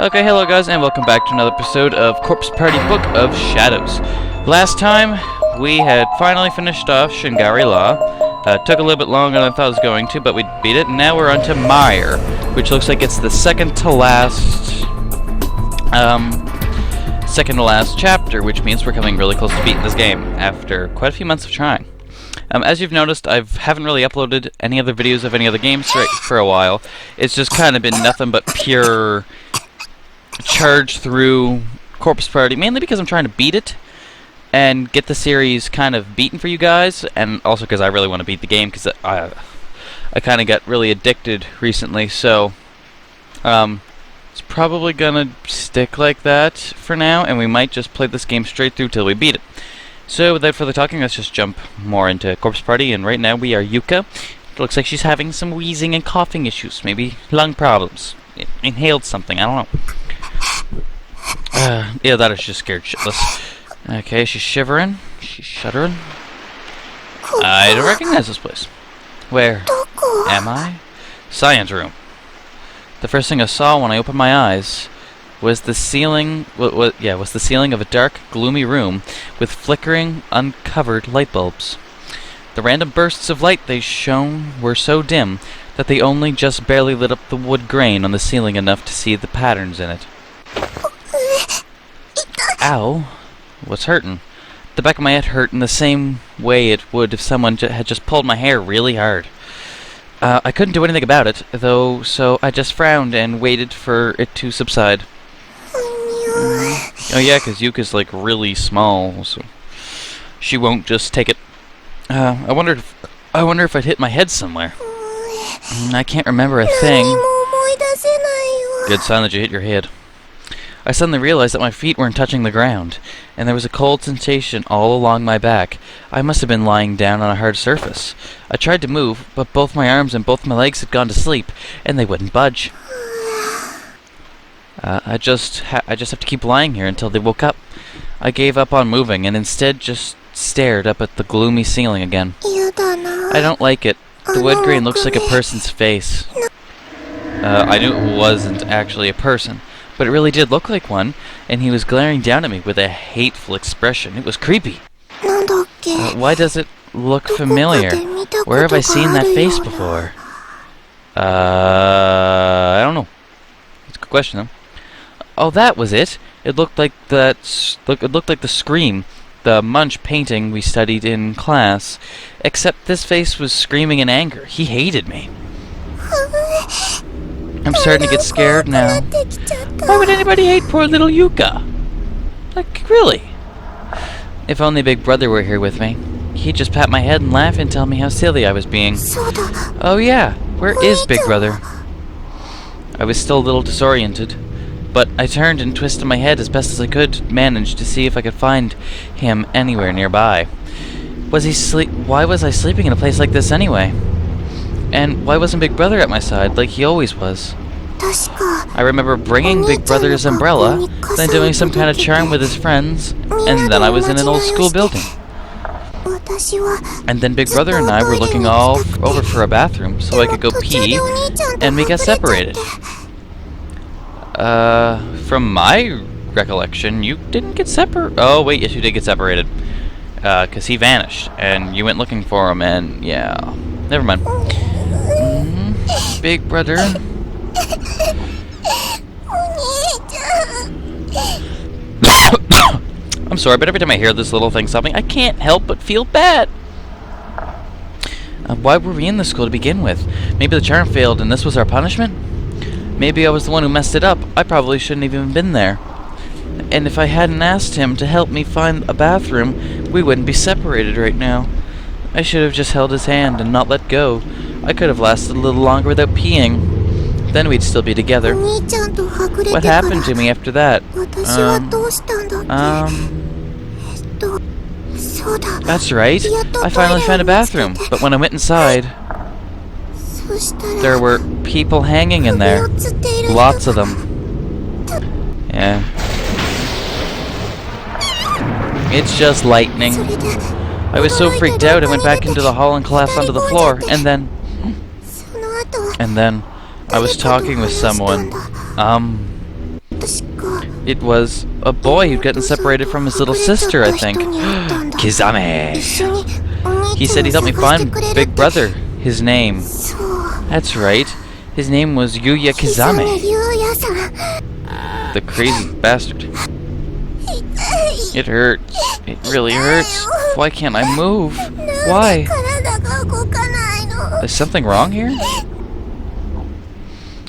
Okay, hello guys, and welcome back to another episode of Corpse Party Book of Shadows. Last time, we had finally finished off Shingari Law. Took a little bit longer than I thought it was going to, but we beat it, and now we're on to Mire, which looks like it's the second to last chapter, which means we're coming really close to beating this game, after quite a few months of trying. As you've noticed, I haven't really uploaded any other videos of any other games for a while. It's just kind of been nothing but pure charge through Corpse Party, mainly because I'm trying to beat it and get the series kind of beaten for you guys, and also because I really want to beat the game because I kind of got really addicted recently, so it's probably gonna stick like that for now, and we might just play this game straight through till we beat it. So without further talking, let's just jump more into Corpse Party, and right now we are Yuka. It looks like she's having some wheezing and coughing issues, maybe lung problems. Inhaled something, I don't know. Yeah, that is just scared shitless. Okay, she's shivering. She's shuddering. I don't recognize this place. Where am I? Science room. The first thing I saw when I opened my eyes was the ceiling. Was the ceiling of a dark, gloomy room with flickering, uncovered light bulbs. The random bursts of light they shone were so dim that they only just barely lit up the wood grain on the ceiling enough to see the patterns in it. Ow. What's hurting? The back of my head hurt in the same way it would if someone had just pulled my hair really hard. I couldn't do anything about it, though, so I just frowned and waited for it to subside. Oh yeah, because Yuka's like really small, so she won't just take it. I wonder if I'd hit my head somewhere. I can't remember a thing. Good sign that you hit your head. I suddenly realized that my feet weren't touching the ground, and there was a cold sensation all along my back. I must have been lying down on a hard surface. I tried to move, but both my arms and both my legs had gone to sleep, and they wouldn't budge. I just have to keep lying here until they woke up. I gave up on moving, and instead just stared up at the gloomy ceiling again. I don't like it. The wood grain looks like a person's face. I knew it wasn't actually a person, but it really did look like one, and he was glaring down at me with a hateful expression. It was creepy. Why does it look familiar? Where have I seen that face before? I don't know. That's a good question, though. Oh, that was it. It looked like the Scream, the Munch painting we studied in class, except this face was screaming in anger. He hated me. I'm starting to get scared now. Why would anybody hate poor little Yuka? Like, really? If only Big Brother were here with me. He'd just pat my head and laugh and tell me how silly I was being. Oh yeah, where is Big Brother? I was still a little disoriented, but I turned and twisted my head as best as I could manage to see if I could find him anywhere nearby. Why was I sleeping in a place like this anyway? And why wasn't Big Brother at my side like he always was? I remember bringing Big Brother's umbrella, then doing some kind of charm with his friends, and then I was in an old school building. And then Big Brother and I were looking all over for a bathroom so I could go pee, and we got separated. From my recollection, you didn't get separated. Oh, wait, yes, you did get separated. 'Cause he vanished, and you went looking for him, and yeah. Never mind. Big Brother. I'm sorry, but every time I hear this little thing stopping, I can't help but feel bad. Why were we in this school to begin with? Maybe the charm failed and this was our punishment? Maybe I was the one who messed it up. I probably shouldn't have even been there. And if I hadn't asked him to help me find a bathroom, we wouldn't be separated right now. I should have just held his hand and not let go. I could have lasted a little longer without peeing. Then we'd still be together. What happened to me after that? That's right. I finally found a bathroom, but when I went inside, there were people hanging in there. Lots of them. Yeah. It's just lightning. I was so freaked out I went back into the hall and collapsed onto the floor, and then I was talking with someone. It was a boy who'd gotten separated from his little sister, I think. Kizame! He said he'd help me find Big Brother. His name. That's right. His name was Yuya Kizame. The crazy bastard. It hurts. It really hurts. Why can't I move? Why? Is something wrong here?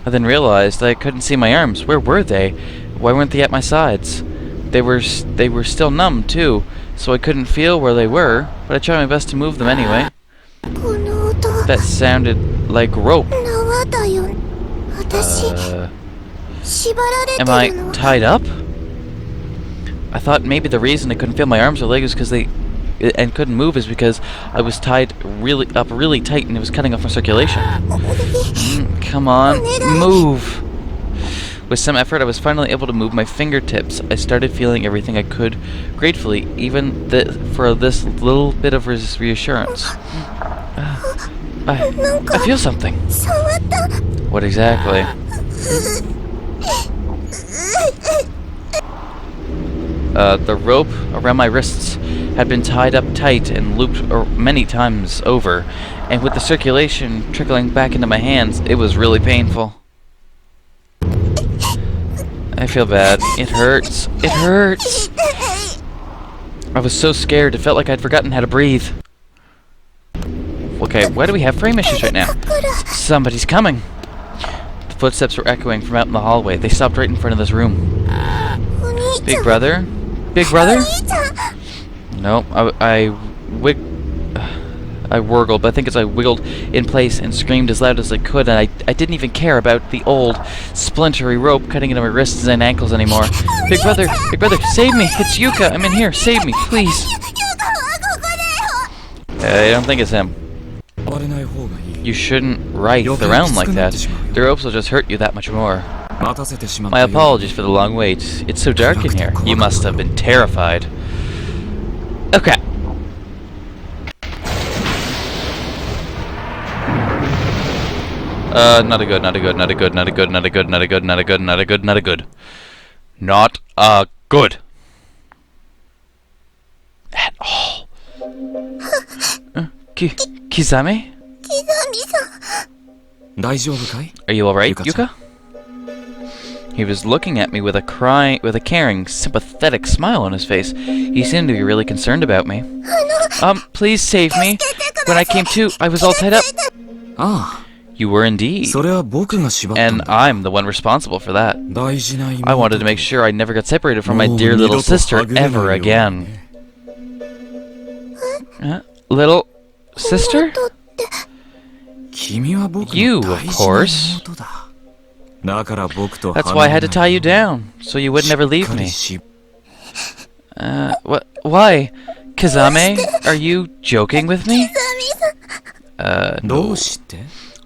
I then realized I couldn't see my arms. Where were they? Why weren't they at my sides? They were still numb too, so I couldn't feel where they were, but I tried my best to move them anyway. That sounded like rope. Am I tied up? I thought maybe the reason I couldn't feel my arms or legs because and couldn't move is because I was tied really tight and it was cutting off my circulation. Come on, move! With some effort, I was finally able to move my fingertips. I started feeling everything I could, gratefully, even for this little bit of reassurance. I feel something. What exactly? The rope around my wrists had been tied up tight and looped many times over, and with the circulation trickling back into my hands, it was really painful. I feel bad. It hurts. It hurts! I was so scared, it felt like I'd forgotten how to breathe. Okay, why do we have frame issues right now? Somebody's coming! The footsteps were echoing from out in the hallway. They stopped right in front of this room. Big Brother? Big Brother? No, I wurgled, but I think as I wiggled in place and screamed as loud as I could, and I didn't even care about the old, splintery rope cutting into my wrists and ankles anymore. Big Brother, save me! It's Yuka! I'm in here! Save me, please! I don't think it's him. You shouldn't writhe around like that. The ropes will just hurt you that much more. My apologies for the long wait. It's so dark in here. You must have been terrified. Okay. Not a good. Not a good. At all. Kizame? Are you alright, Yuka? He was looking at me with a caring, sympathetic smile on his face. He seemed to be really concerned about me. Please save me. When I came to, I was all tied up. Ah. You were indeed. And I'm the one responsible for that. I wanted to make sure I never got separated from my dear little sister ever again. Little sister? You, of course. That's why I had to tie you down, so you would never leave me. Why? Kizame, are you joking with me? No.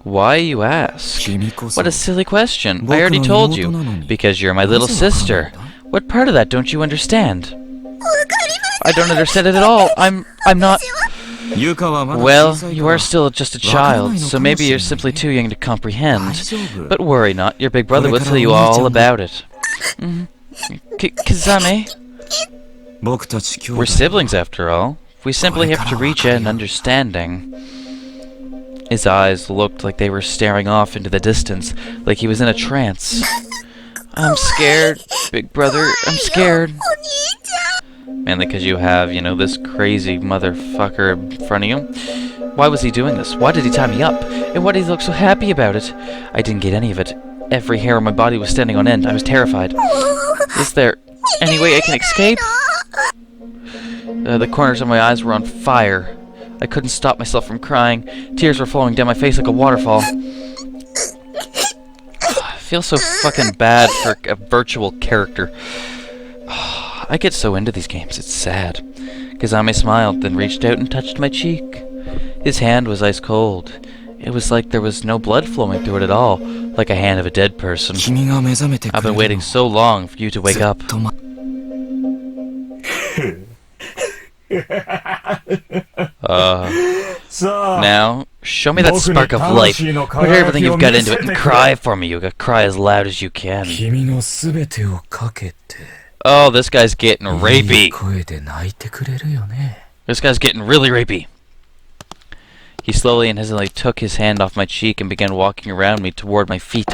Why, you ask? What a silly question. I already told you. Because you're my little sister. What part of that don't you understand? I don't understand it at all. I'm not... Well, you are still just a child, so maybe you're simply too young to comprehend. But worry not, your big brother will tell you all about it. Kizame? We're siblings after all. We simply have to reach an understanding. His eyes looked like they were staring off into the distance, like he was in a trance. I'm scared, big brother, I'm scared. Mainly because you have, this crazy motherfucker in front of you. Why was he doing this? Why did he tie me up? And why did he look so happy about it? I didn't get any of it. Every hair on my body was standing on end. I was terrified. Is there any way I can escape? The corners of my eyes were on fire. I couldn't stop myself from crying. Tears were flowing down my face like a waterfall. I feel so fucking bad for a virtual character. I get so into these games, it's sad. Kizame smiled, then reached out and touched my cheek. His hand was ice cold. It was like there was no blood flowing through it at all, like a hand of a dead person. I've been waiting so long for you to wake up. Now, Show me that spark of life. Put everything you've got into it and cry for me, Yuka. Cry as loud as you can. Oh, this guy's getting rapey. This guy's getting really rapey. He slowly and hesitantly took his hand off my cheek and began walking around me toward my feet.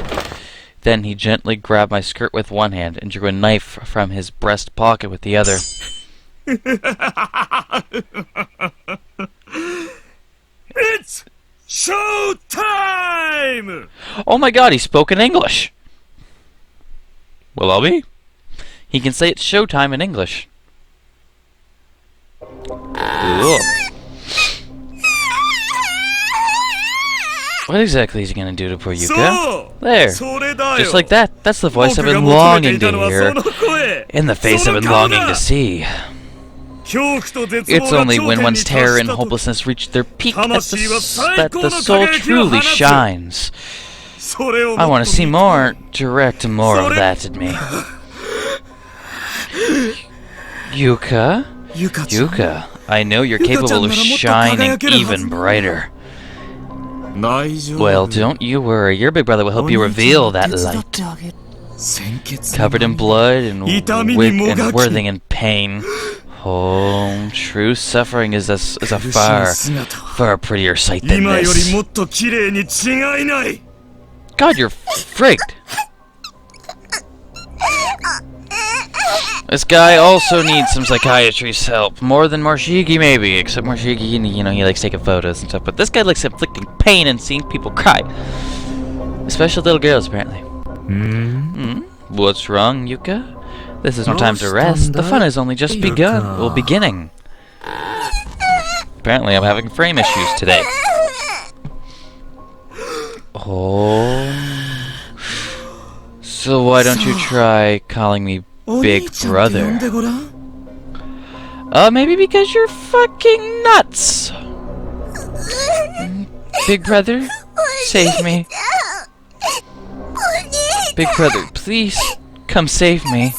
Then he gently grabbed my skirt with one hand and drew a knife from his breast pocket with the other. It's show time! Oh my god, he spoke in English! Will I be? He can say it's showtime in English. Cool. What exactly is he gonna do to poor Yuka? There! Just like that. That's the voice I've been longing to hear. In the face I've been longing to see. It's only when one's terror and hopelessness reach their peak that the soul truly shines. I want to see more. Direct more of that at me. Yuka? Yuka, I know you're capable of shining even brighter. Well, don't you worry. Your big brother will help you reveal that light. Covered in blood and writhing in pain. Oh, true suffering is a far prettier sight than this. God, you're frigged. This guy also needs some psychiatry's help. More than Morshigi, maybe. Except Morshigi, you know, he likes taking photos and stuff. But this guy likes inflicting pain and seeing people cry. Especially little girls, apparently. What's wrong, Yuka? This is no time to rest. The fun has only just begun. Well, beginning. Apparently, I'm having frame issues today. Oh. So why don't you try calling me Big Brother? Maybe because you're fucking nuts. Big Brother, save me. Big Brother, please come save me.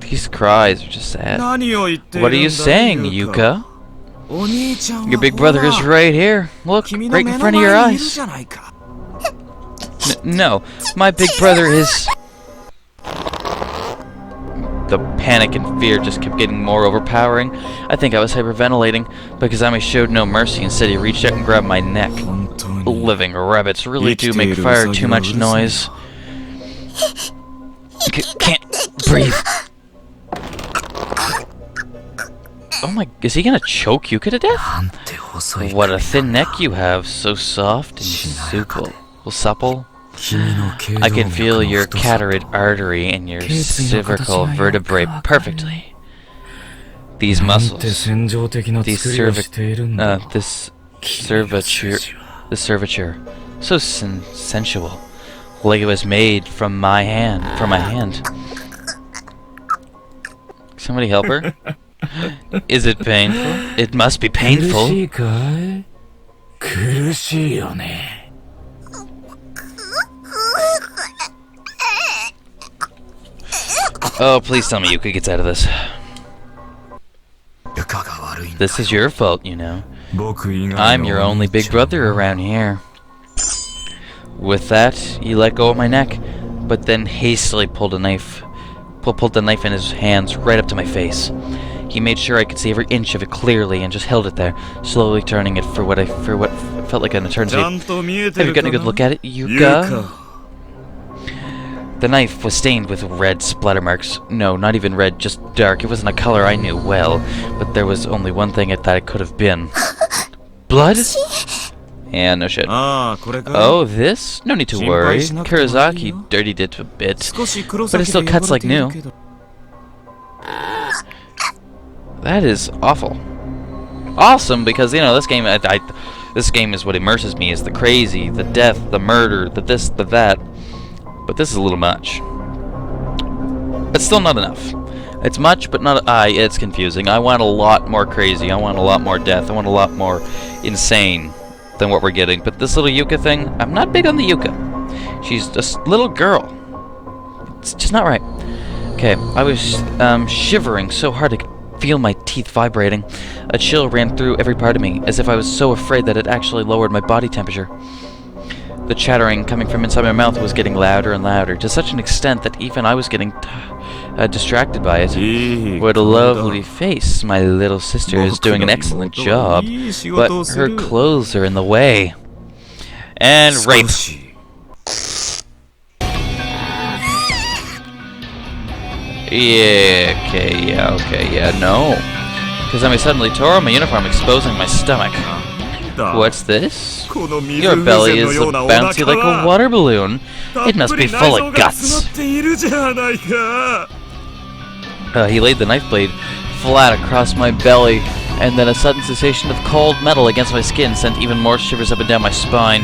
These cries are just sad. What are you saying, Yuka? Your big brother is right here. Look, right in front of your eyes. No, my big brother is... The panic and fear just kept getting more overpowering. I think I was hyperventilating, but Kazami showed no mercy. Instead, he reached out and grabbed my neck. Living rabbits really do make fire too much noise. Can't breathe. Oh my, is he gonna choke Yuka to death? What a thin neck you have, so soft and supple. I can feel your carotid artery and your cervical vertebrae perfectly. These muscles, this cervature, so sensual, like it was made from my hand. Somebody help her. Is it painful? It must be painful. Oh, please tell me Yuka gets out of this. This is your fault, you know. I'm your only big brother around here. With that, he let go of my neck, but then hastily pulled the knife in his hands right up to my face. He made sure I could see every inch of it clearly and just held it there, slowly turning it for what felt like an eternity. Have you gotten a good look at it, Yuka? The knife was stained with red splatter marks. No, not even red, just dark. It wasn't a color I knew well, but there was only one thing that it could have been. Blood? Yeah, no shit. Oh, this? No need to worry. Kurizaki dirtied it a bit, but it still cuts like new. That is awful. Awesome, because, you know, this game, this game is what immerses me, is the crazy, the death, the murder, the this, the that. But this is a little much. But still not enough. It's much, but not... it's confusing. I want a lot more crazy. I want a lot more death. I want a lot more insane than what we're getting. But this little Yuka thing, I'm not big on the Yuka. She's just a little girl. It's just not right. Okay, I was shivering so hard I could feel my teeth vibrating. A chill ran through every part of me, as if I was so afraid that it actually lowered my body temperature. The chattering coming from inside my mouth was getting louder and louder, to such an extent that even I was getting distracted by it. What a lovely face. My little sister is doing an excellent job, but her clothes are in the way. And rape. Yeah, no. Kazami suddenly tore on my uniform, exposing my stomach. What's this? Your belly is bouncy like a water balloon. It must be full of guts. He laid the knife blade flat across my belly, and then a sudden sensation of cold metal against my skin sent even more shivers up and down my spine.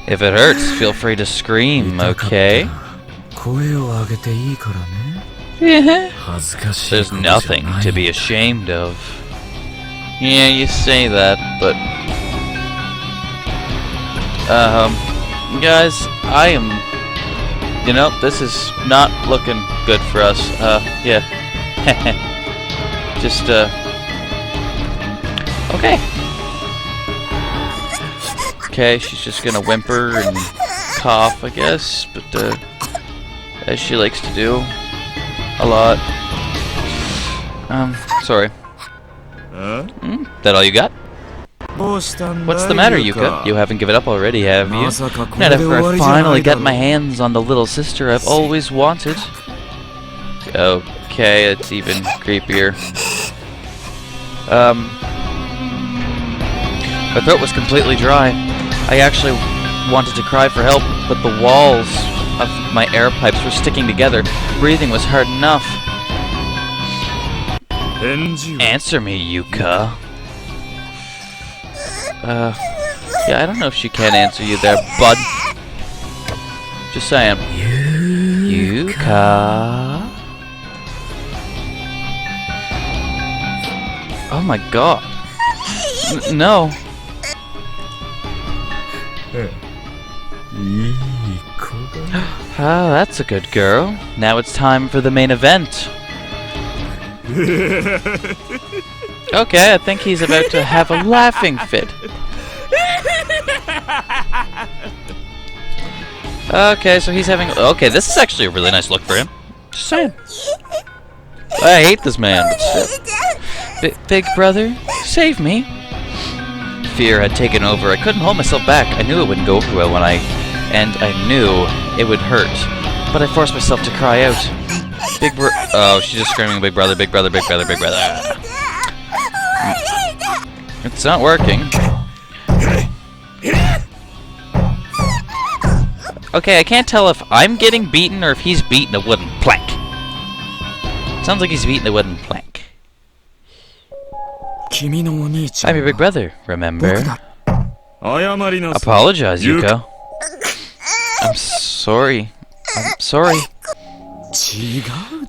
If it hurts, feel free to scream, okay? There's nothing to be ashamed of. Yeah, you say that, but... guys, I am... You know, this is not looking good for us. Yeah. Just, okay. Okay, she's just gonna whimper and cough, I guess, but, as she likes to do. A lot. Sorry. That all you got? What's the matter, Yuka? You haven't given up already, have you? Not after I finally got my hands on the little sister I've always wanted. Okay, it's even creepier. My throat was completely dry. I actually wanted to cry for help, but the walls of my air pipes were sticking together. Breathing was hard enough. Answer me, Yuka. Yeah, I don't know if she can answer you there, bud. Just saying. Yuka. Oh my god. No. Ah, that's a good girl. Now it's time for the main event. Okay, I think he's about to have a laughing fit. Okay, so he's having... Okay, this is actually a really nice look for him. Just saying. I hate this man, but still. Big brother, save me. Fear had taken over. I couldn't hold myself back. I knew it wouldn't go over well when and I knew it would hurt. But I forced myself to cry out. Oh, she's just screaming, big brother, big brother, big brother, big brother. It's not working. Okay, I can't tell if I'm getting beaten or if he's beating a wooden plank. Sounds like he's beating a wooden plank. I'm your big brother, remember? Apologize, Yuko. I'm sorry. I'm sorry.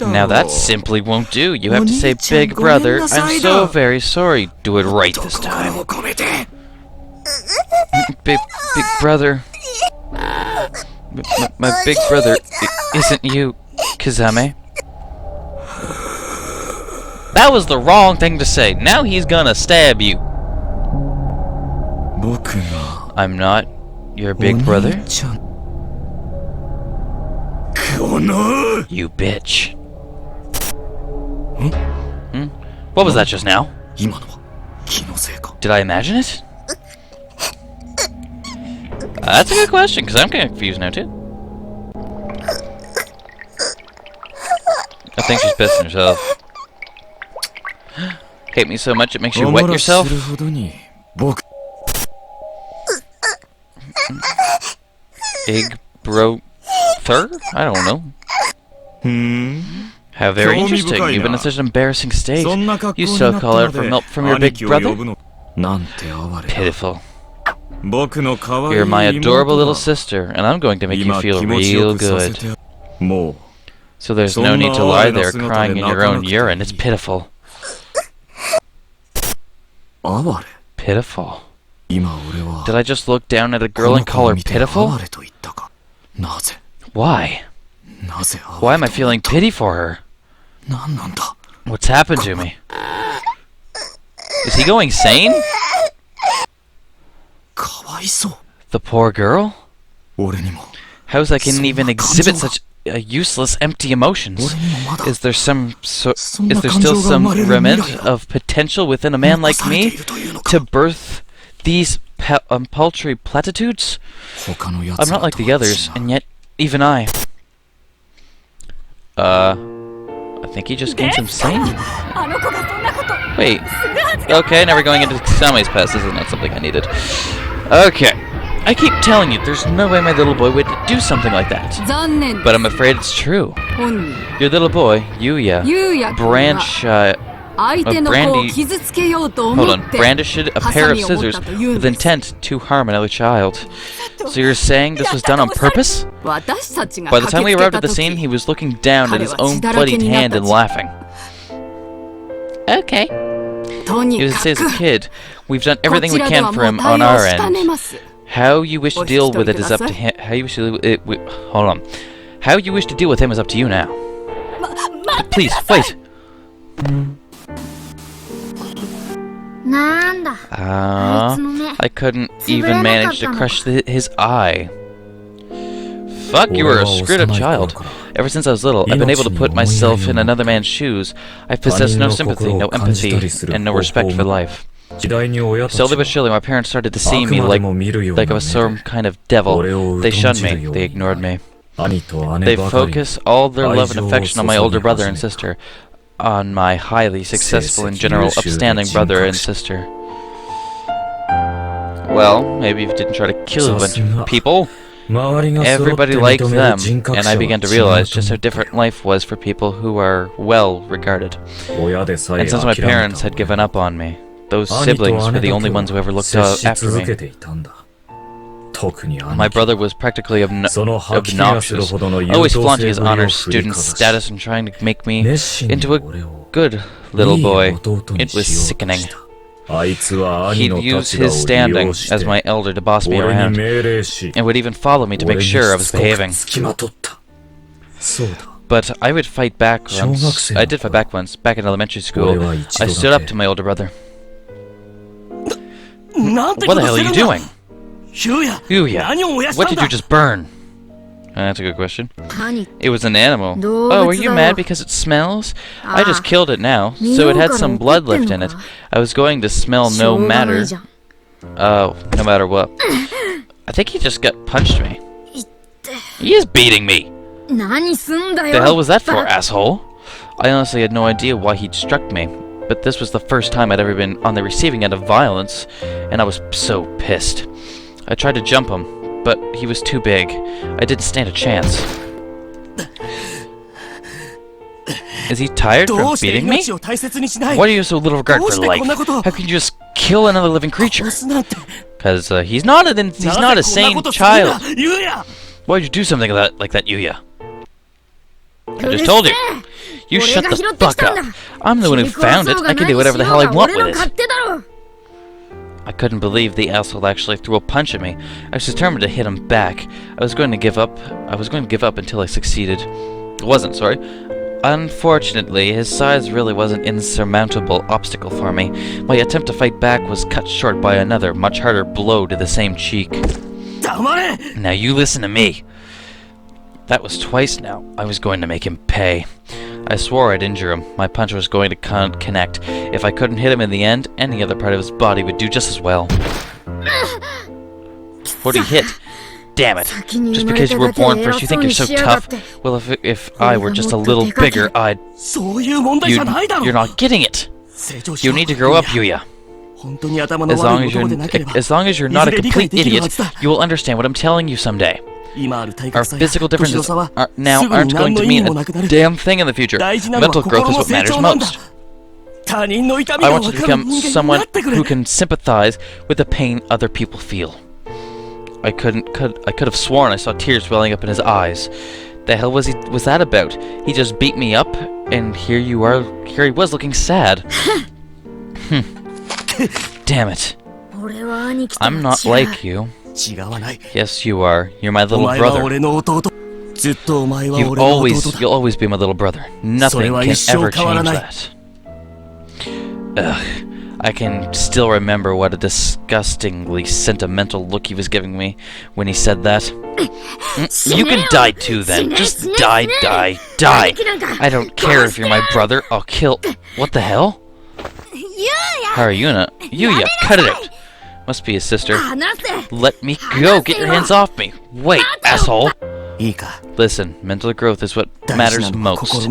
Now that simply won't do. You have to say, big brother, I'm so very sorry. Do it right this time. Big brother. My big brother isn't you, Kazame. That was the wrong thing to say. Now he's gonna stab you. I'm not your big brother. You bitch. What was that just now? Did I imagine it? That's a good question, because I'm kind of confused now, too. I think she's pissing herself. Hate me so much it makes you wet yourself? Big brother? I don't know. How very interesting. You've been in such an embarrassing state. You still call out for help from your big brother? Pitiful. You're my adorable little sister, and I'm going to make you feel real good. So there's no need to lie there crying in your own urine. It's pitiful. Pitiful. Did I just look down at a girl and call her pitiful? Why? Why am I feeling pity for her? What's happened to me? Is he going sane? The poor girl? How's I can even exhibit such useless, empty emotions? Is there still some remnant of potential within a man like me to birth these paltry platitudes? I'm not like the others, and yet even I think he just gained insane. Wait. Okay, now we're going into Same's past. This is not something I needed. Okay. I keep telling you, there's no way my little boy would do something like that. But I'm afraid it's true. Your little boy, Yuya, brandished a pair of scissors with intent to harm another child. So you're saying this was done on purpose? By the time we arrived at the scene, he was looking down at his own bloodied hand and laughing. Okay. He was as a kid. We've done everything we can for him on our end. How you wish to deal with it is up to him. How you wish to hold on. How you wish to deal with him is up to you now. Please wait. I couldn't even manage to crush his eye. Fuck, you were a screwed up child. Ever since I was little, I've been able to put myself in another man's shoes. I've possessed no sympathy, no empathy, and no respect for life. Slowly but surely, my parents started to see me like I was some kind of devil. They shunned me. They ignored me. They focus all their love and affection on my older brother and sister, on my highly successful and general upstanding brother and sister. Well, maybe if you didn't try to kill a bunch of people. Everybody liked them, and I began to realize just how different life was for people who are well regarded. And since my parents had given up on me, those siblings were the only ones who ever looked after me. My brother was practically obnoxious, always flaunting his honors student status and trying to make me into a good little boy. It was sickening. He'd use his standing as my elder to boss me around, and would even follow me to make sure I was behaving. But I would fight back once. I did fight back once, back in elementary school. I stood up to my older brother. What the hell are you doing? Yuya, what did you just burn? That's a good question. It was an animal. Oh, are you mad because it smells? I just killed it now, so it had some blood left in it. I was going to smell no matter. Oh, no matter what. I think he just punched me. He is beating me. The hell was that for, asshole? I honestly had no idea why he'd struck me, but this was the first time I'd ever been on the receiving end of violence, and I was so pissed. I tried to jump him, but he was too big. I didn't stand a chance. Is he tired from beating me? Why do you have so little regard for life? How can you just kill another living creature? Because he's not a sane child. Why'd you do something like that, Yuya? I just told you. You shut the fuck up. I'm the one who found it. I can do whatever the hell I want with it. I couldn't believe the asshole actually threw a punch at me. I was determined to hit him back. I was going to give up until I succeeded. Sorry. Unfortunately, his size really was an insurmountable obstacle for me. My attempt to fight back was cut short by another, much harder blow to the same cheek. Now you listen to me. That was twice now. I was going to make him pay. I swore I'd injure him. My punch was going to connect. If I couldn't hit him in the end, any other part of his body would do just as well. What'd he hit? Damn it. Just because you were born first, you think you're so tough? Well, if I were just a little bigger, You're not getting it. You need to grow up, Yuya. As long as you're not a complete idiot, you will understand what I'm telling you someday. Our physical differences aren't going to mean a damn thing in the future. Mental growth is what matters most. I want you to become someone who can sympathize with the pain other people feel. I could have sworn I saw tears welling up in his eyes. The hell was that about? He just beat me up, and here he was looking sad. Damn it. I'm not like you. Yes, you are. You're my little brother. You'll always be my little brother. Nothing can ever change that. Ugh. I can still remember what a disgustingly sentimental look he was giving me when he said that. You can die too then. Just die. I don't care if you're my brother. I'll kill... What the hell? Haruyuna. Yuya, cut it out. Must be his sister. Let me go. Get your hands off me. Wait, asshole. Listen, mental growth is what matters most.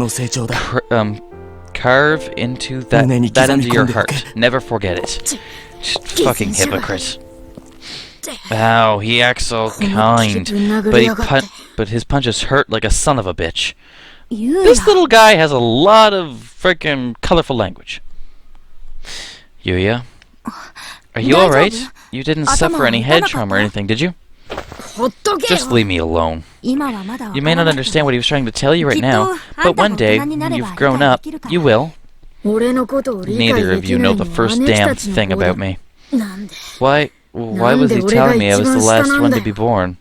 Carve into that into your heart. Never forget it. Just fucking hypocrite. Ow, he acts so kind, but his punches hurt like a son of a bitch. This little guy has a lot of freaking colorful language. Yuya, are you alright? You didn't suffer any head trauma or anything, did you? Just leave me alone. You may not understand what he was trying to tell you right now, but one day, when you've grown up, you will. Neither of you know the first damn thing about me. Why was he telling me I was the last one to be born?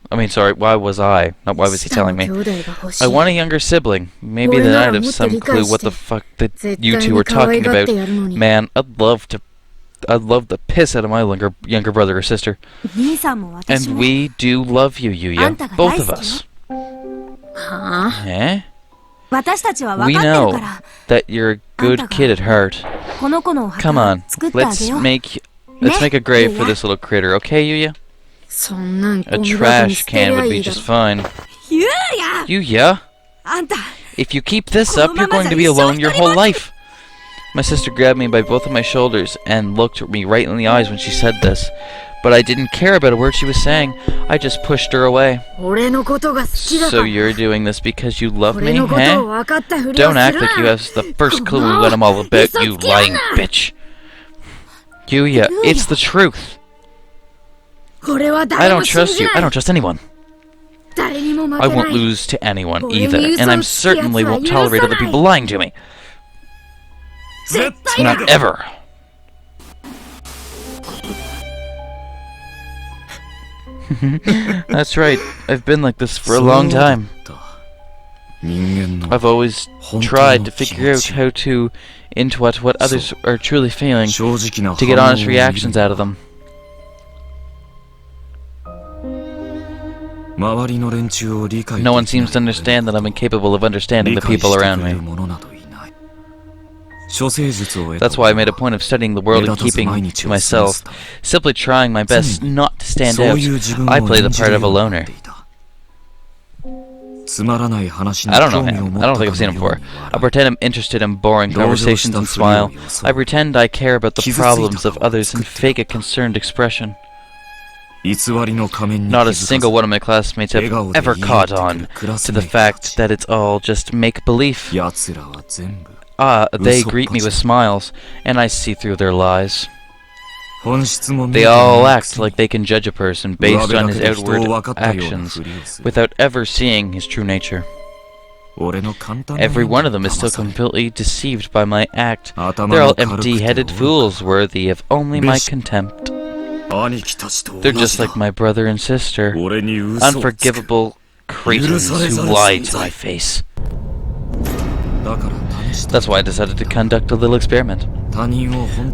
I mean, sorry, why was I? Not why was he telling me? I want a younger sibling. Maybe then I'd have some clue what the fuck that you two were talking about. Man, I'd love the piss out of my younger brother or sister. And we do love you, Yuya. Both of us. Eh? We know that you're a good kid at heart. Come on, let's make a grave for this little critter, okay, Yuya? A trash can would be just fine. Yuya? If you keep this up, you're going to be alone your whole life. My sister grabbed me by both of my shoulders and looked at me right in the eyes when she said this. But I didn't care about a word she was saying. I just pushed her away. So you're doing this because you love me, eh? Don't act like you have the first clue what I'm all about, you lying bitch. Yuya, it's the truth. I don't trust you. I don't trust anyone. I won't lose to anyone either, and I certainly won't tolerate other people lying to me. Not ever. That's right. I've been like this for a long time. I've always tried to figure out how to intuit what others are truly feeling, to get honest reactions out of them. No one seems to understand that I'm incapable of understanding the people around me. That's why I made a point of studying the world and keeping to myself, simply trying my best not to stand out. I play the part of a loner. I don't know him. I don't think I've seen him before. I pretend I'm interested in boring conversations and smile. I pretend I care about the problems of others and fake a concerned expression. Not a single one of my classmates have ever caught on to the fact that it's all just make-believe. They greet me with smiles, and I see through their lies. They all act like they can judge a person based on his outward actions, without ever seeing his true nature. Every one of them is still completely deceived by my act. They're all empty-headed fools worthy of only my contempt. They're just like my brother and sister, unforgivable cretins who lie to my face. That's why I decided to conduct a little experiment.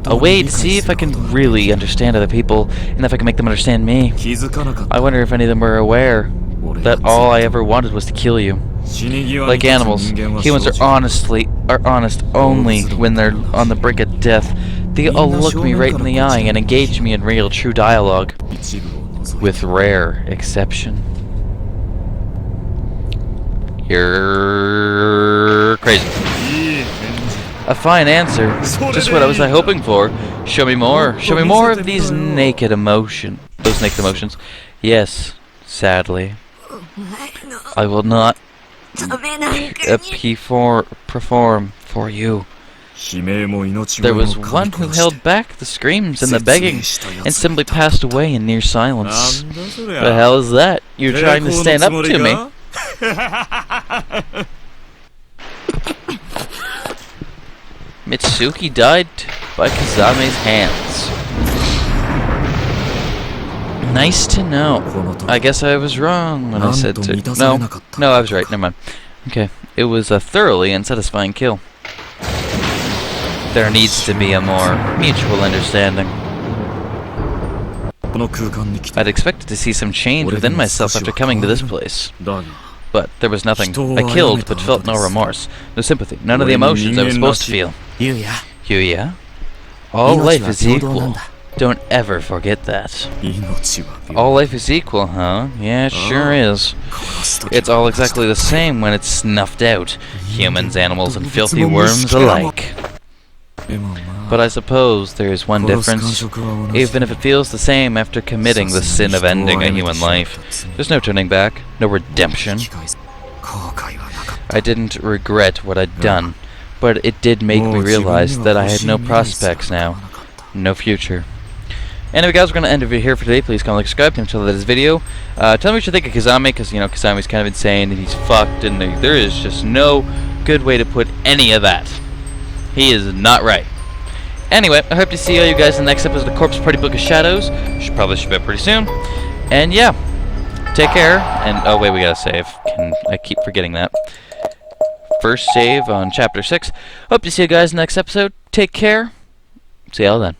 A way to see if I can really understand other people, and if I can make them understand me. I wonder if any of them were aware that all I ever wanted was to kill you. Like animals, humans are honest only when they're on the brink of death. They all look me right in the eye and engage me in real, true dialogue. With rare exception. You're crazy. A fine answer. Just what I was hoping for. Show me more. Show me more of these naked emotions. Those naked emotions. Yes, sadly. I will not perform for you. There was one who held back the screams and the begging and simply passed away in near silence. The hell is that? You're trying to stand up to me. Mitsuki died by Kazame's hands. Nice to know. I guess I was wrong when I said to... No, I was right. Never mind. Okay. It was a thoroughly unsatisfying kill. There needs to be a more mutual understanding. I'd expected to see some change within myself after coming to this place. But there was nothing. I killed, but felt no remorse, no sympathy, none of the emotions I was supposed to feel. Yuya? All life is equal. Don't ever forget that. All life is equal, huh? Yeah, it sure is. It's all exactly the same when it's snuffed out. Humans, animals, and filthy worms alike. But I suppose there is one difference. Even if it feels the same after committing the sin of ending a human life, there's no turning back, no redemption. I didn't regret what I'd done, but it did make me realize that I had no prospects now, no future. Anyway, guys, we're going to end it here for today. Please comment, like, subscribe, and share this video. Tell me what you think of Kazami, because, you know, Kazami's kind of insane, and he's fucked, and there is just no good way to put any of that. He is not right. Anyway, I hope to see all you guys in the next episode of Corpse Party Book of Shadows. Probably should be up pretty soon. And, yeah, take care. And, oh, wait, we gotta save. I keep forgetting that. First save on Chapter 6. Hope to see you guys in the next episode. Take care. See y'all then.